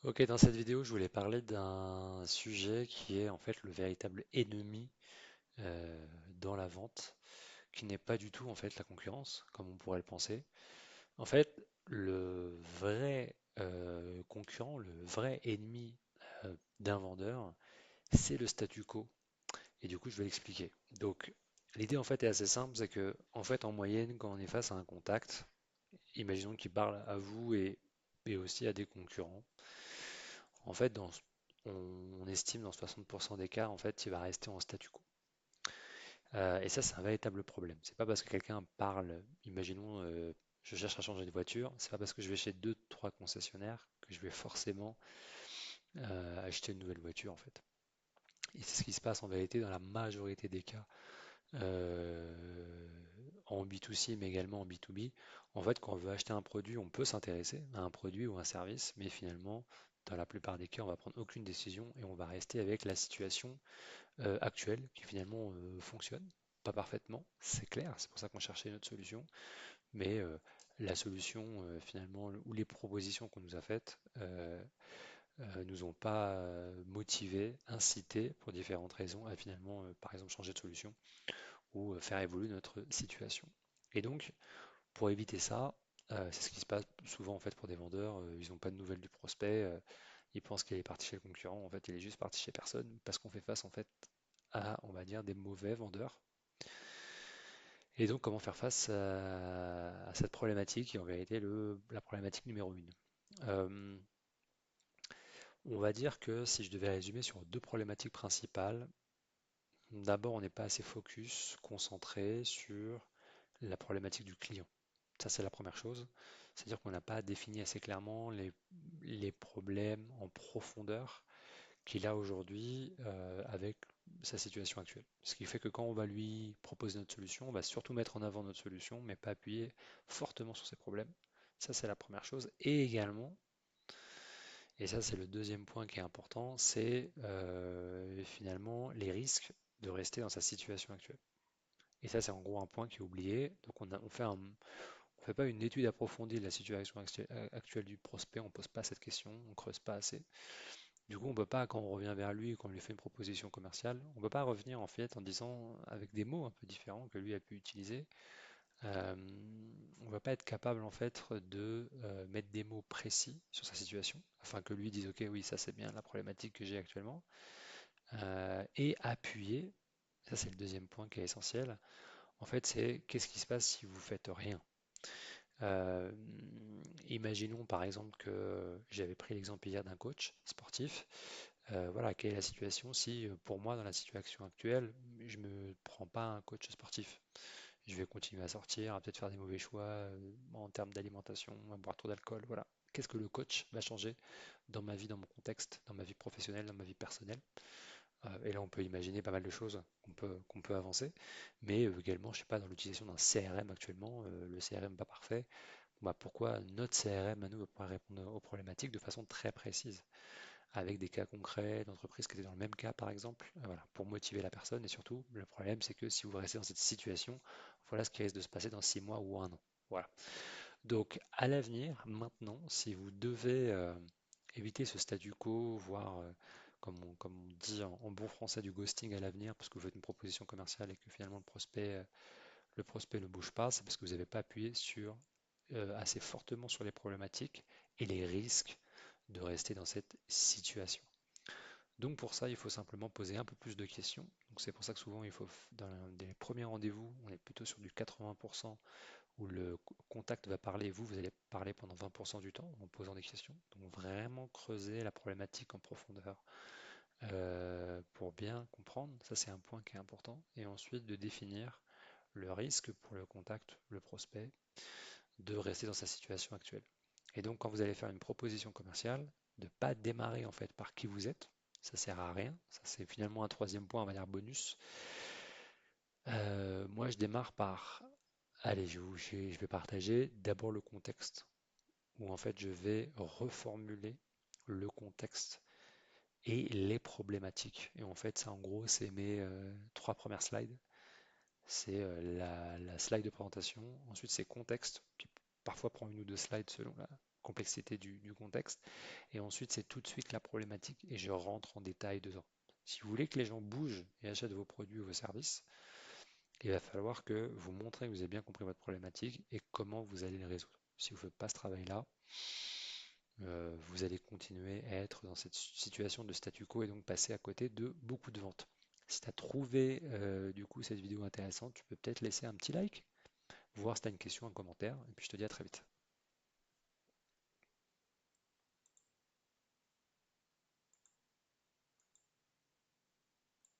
Ok, dans cette vidéo, je voulais parler d'un sujet qui est en fait le véritable ennemi euh, dans la vente, qui n'est pas du tout en fait la concurrence, comme on pourrait le penser. En fait, le vrai concurrent, le vrai ennemi d'un vendeur, c'est le statu quo. Et du coup, je vais l'expliquer. Donc, l'idée en fait est assez simple, c'est que en fait, en moyenne, quand on est face à un contact, imaginons qu'il parle à vous et aussi à des concurrents. En fait, on estime dans 60% des cas, en fait, il va rester en statu quo. Et ça, c'est un véritable problème. C'est pas parce que quelqu'un parle, imaginons, je cherche à changer de voiture, c'est pas parce que je vais chez deux, trois concessionnaires que je vais forcément acheter une nouvelle voiture, en fait. Et c'est ce qui se passe en vérité dans la majorité des cas, en B2C, mais également en B2B. En fait, quand on veut acheter un produit, on peut s'intéresser à un produit ou un service, mais finalement, dans la plupart des cas, on va prendre aucune décision et on va rester avec la situation actuelle qui finalement fonctionne. Pas parfaitement, c'est clair, c'est pour ça qu'on cherchait une autre solution, mais la solution finalement ou les propositions qu'on nous a faites nous ont pas motivés, incités pour différentes raisons à finalement par exemple changer de solution ou faire évoluer notre situation. Et donc, pour éviter ça, c'est ce qui se passe souvent en fait pour des vendeurs. Ils n'ont pas de nouvelles du prospect. Ils pensent qu'il est parti chez le concurrent. En fait, il est juste parti chez personne parce qu'on fait face en fait à, on va dire, des mauvais vendeurs. Et donc, comment faire face à cette problématique qui est en vérité la problématique numéro une. Euh, on va dire que si je devais résumer sur deux problématiques principales, d'abord, on n'est pas assez focus, concentré sur la problématique du client. Ça, c'est la première chose. C'est-à-dire qu'on n'a pas défini assez clairement les problèmes en profondeur qu'il a aujourd'hui avec sa situation actuelle. Ce qui fait que quand on va lui proposer notre solution, on va surtout mettre en avant notre solution, mais pas appuyer fortement sur ses problèmes. Ça, c'est la première chose. Et également, et ça, c'est le deuxième point qui est important, c'est finalement les risques de rester dans sa situation actuelle. Et ça, c'est en gros un point qui est oublié. Donc, on fait pas une étude approfondie de la situation actuelle du prospect, on ne pose pas cette question, on ne creuse pas assez. Du coup, on peut pas, quand on revient vers lui, quand on lui fait une proposition commerciale, on peut pas revenir en fait en disant avec des mots un peu différents que lui a pu utiliser. Euh, on va pas être capable en fait de mettre des mots précis sur sa situation, afin que lui dise ok, oui, ça c'est bien la problématique que j'ai actuellement, et appuyer. Ça c'est le deuxième point qui est essentiel. En fait, c'est qu'est-ce qui se passe si vous faites rien. Euh, Imaginons par exemple que j'avais pris l'exemple hier d'un coach sportif. Voilà, quelle est la situation si, pour moi, dans la situation actuelle, je ne me prends pas un coach sportif? Je vais continuer à sortir, à peut-être faire des mauvais choix en termes d'alimentation, à boire trop d'alcool. Voilà. Qu'est-ce que le coach va changer dans ma vie, dans mon contexte, dans ma vie professionnelle, dans ma vie personnelle? Et là, on peut imaginer pas mal de choses qu'on peut avancer, mais également, je sais pas, dans l'utilisation d'un CRM actuellement, le CRM pas parfait. Bah, pourquoi notre CRM à nous va pas répondre aux problématiques de façon très précise? Avec des cas concrets d'entreprises qui étaient dans le même cas, par exemple, voilà, pour motiver la personne. Et surtout, le problème, c'est que si vous restez dans cette situation, voilà ce qui risque de se passer dans 6 mois ou un an. Voilà. Donc, à l'avenir, maintenant, si vous devez éviter ce statu quo, voire, comme on dit en bon français, du ghosting à l'avenir, parce que vous faites une proposition commerciale et que finalement le prospect ne bouge pas, c'est parce que vous n'avez pas appuyé assez fortement sur les problématiques et les risques de rester dans cette situation. Donc pour ça, il faut simplement poser un peu plus de questions. Donc c'est pour ça que souvent, dans les premiers rendez-vous, on est plutôt sur du 80% où le contact va parler, vous allez parler pendant 20% du temps en posant des questions. Donc vraiment creuser la problématique en profondeur pour bien comprendre. Ça, c'est un point qui est important. Et ensuite, de définir le risque pour le contact, le prospect, de rester dans sa situation actuelle. Et donc, quand vous allez faire une proposition commerciale, de ne pas démarrer en fait par qui vous êtes, ça sert à rien. Ça, c'est finalement un troisième point, on va dire bonus. Moi, je démarre par, allez, je vais partager d'abord le contexte, où en fait, je vais reformuler le contexte et les problématiques. Et en fait, ça, en gros, c'est mes trois premières slides. C'est la slide de présentation. Ensuite, c'est contexte, qui parfois prend une ou deux slides selon complexité du contexte. Et ensuite, c'est tout de suite la problématique et je rentre en détail dedans. Si vous voulez que les gens bougent et achètent vos produits ou vos services, il va falloir que vous montrez que vous avez bien compris votre problématique et comment vous allez les résoudre. Si vous ne faites pas ce travail-là, vous allez continuer à être dans cette situation de statu quo et donc passer à côté de beaucoup de ventes. Si tu as trouvé du coup cette vidéo intéressante, tu peux peut-être laisser un petit like, voir si tu as une question, un commentaire, et puis je te dis à très vite.